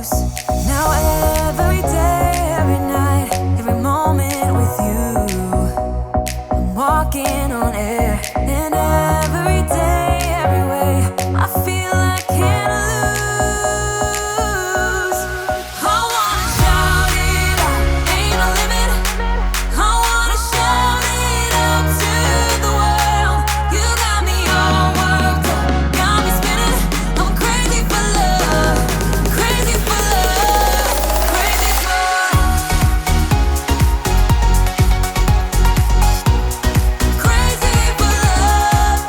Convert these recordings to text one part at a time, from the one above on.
close. Now every day, every night, every moment with you, I'm walking on air. And every day, every way, I feel I can't lose. I wanna shout it out, ain't no limit. I wanna shout it out to the world. You got me all worked up, got me spinning. I'm crazy for love, crazy for love, crazy for crazy for love.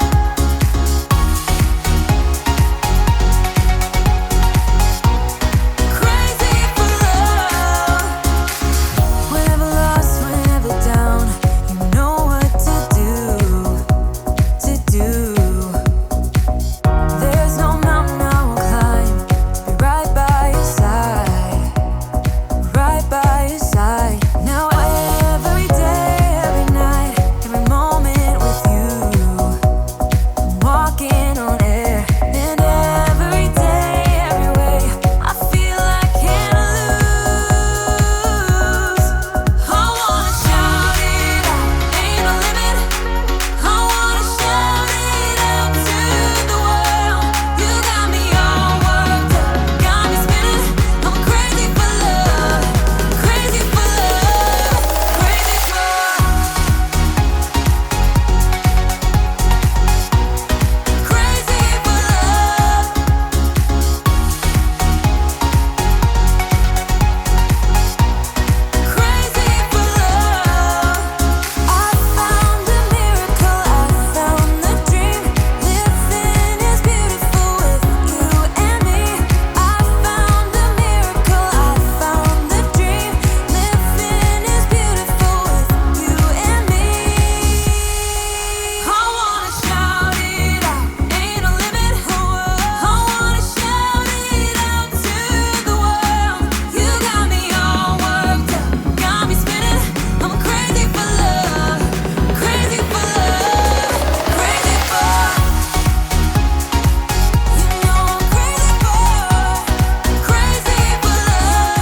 Crazy for love. Whenever lost, whenever down, you know what to do, to do. There's no mountain I won't climb to be right by your side, right by your side. Now every day, every night, every moment with you, I'm walking on air. And every day, every way, I feel I can't lose. I wanna shout it out, ain't no limit. I wanna shout it out to the world. You got me all worked up, got me spinning. I'm crazy for love, crazy for love, crazy for crazy for love. Crazy for love. I found a miracle, I found the dream. Living is beautiful with you and me. I found a miracle, I found the dream. Living is beautiful with you and me. I wanna shout it out, ain't no limit. I wanna shout it out to the world. You got me all worked up, got me spinning. I'm crazy for love, crazy for love, crazy for. You know I'm crazy for love,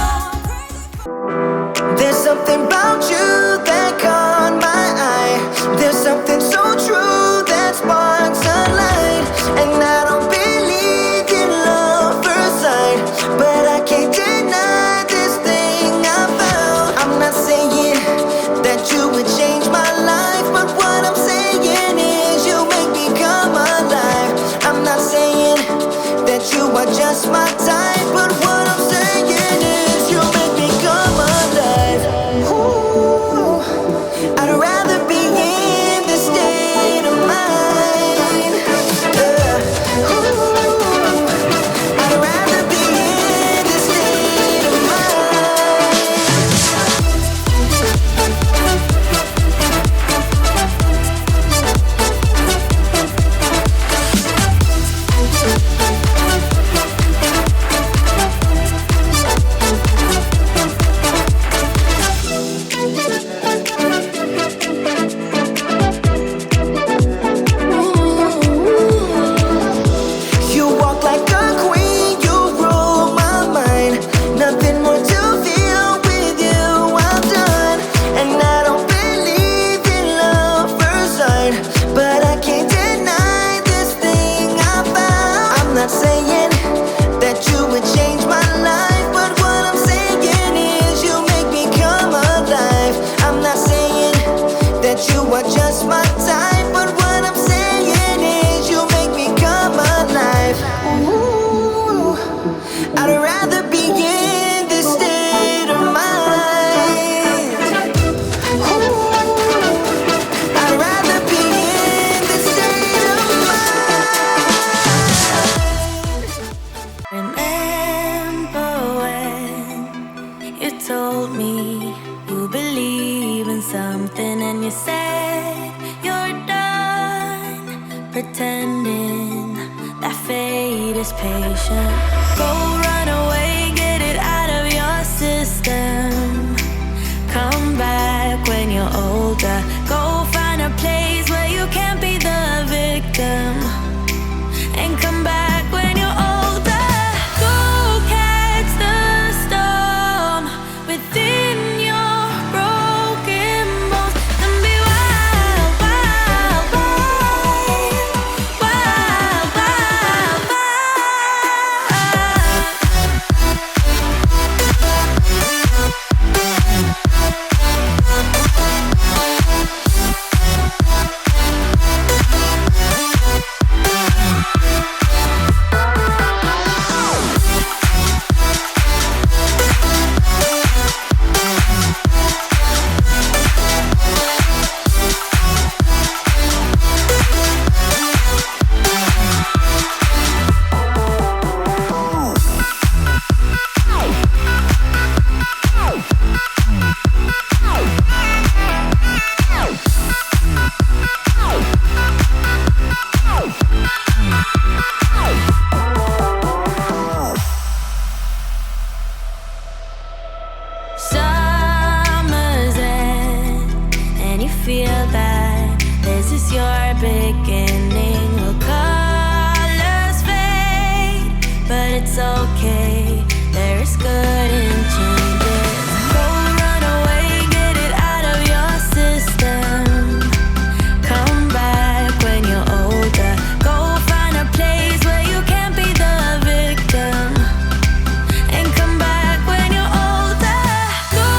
There's something about you that caught my eye. There's something so true that sparks a light. And I don't believe in love first sight, but I can't deny this thing I found. I'm not saying that you would change my life, but what I'm saying is you make me come alive. I'm not saying that you are just my type, but what I'm saying is you make me come alive. Ooh, I'd rather be in this state of mind. Ooh, I'd rather be in this state of mind. You walk like a queen, you rule my mind. Nothing more to feel with you, I'm done. And I don't believe in love first sight, but I can't deny this thing I found. I'm not saying that you would change my life, but what I'm saying is you make me come alive. I'm not saying that you are just my type, but what I'm saying is you make me come alive. Ooh, I'd rather be in this state of mind. Ooh, I'd rather be in this state of mind. Remember when you told me you believe in something and you said you're done pretending that fate is patient. Go run away, get it out of your system. Come back when you're older. Go find a place where you can't be the victim. And come back when you're older. Go catch the this your beginning? Will colors fade? But it's okay, there is good in changes. Go run away, get it out of your system. Come back when you're older. Go find a place where you can't be the victim. And come back when you're older. Go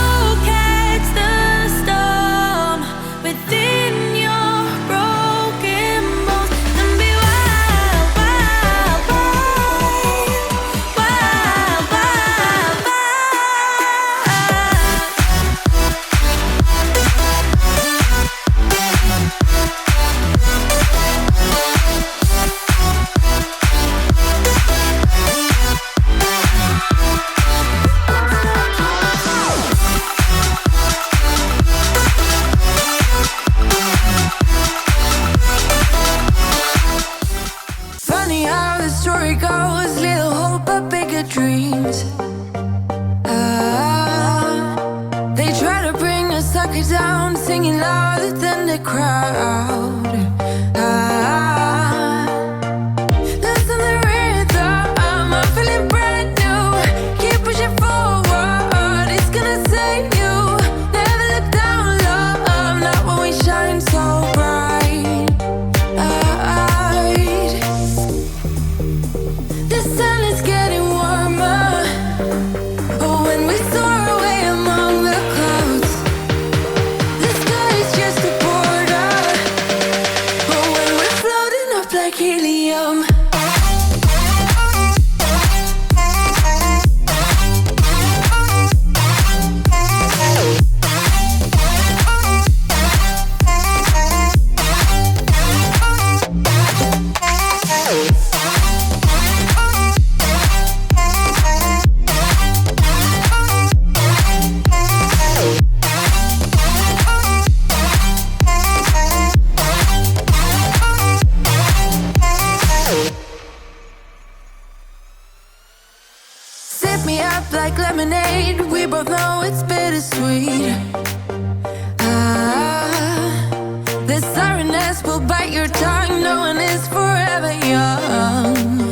catch the storm within your broken bones. And be wild, wild, wild, wild, wild, wild. Funny how the story goes, little hope but bigger dreams. They try to bring a sucker down, singing louder than the crowd. Listen the rhythm, I'm feeling brand new. Keep pushing forward, it's gonna save you. Never look down, love, not when we shine so bright. The sun is getting warmer when we soar away among the clouds. The sky is just a border when we're floating up like helium. Sip me up like lemonade. We both know it's bittersweet. The sourness will bite your tongue. No one is forever young.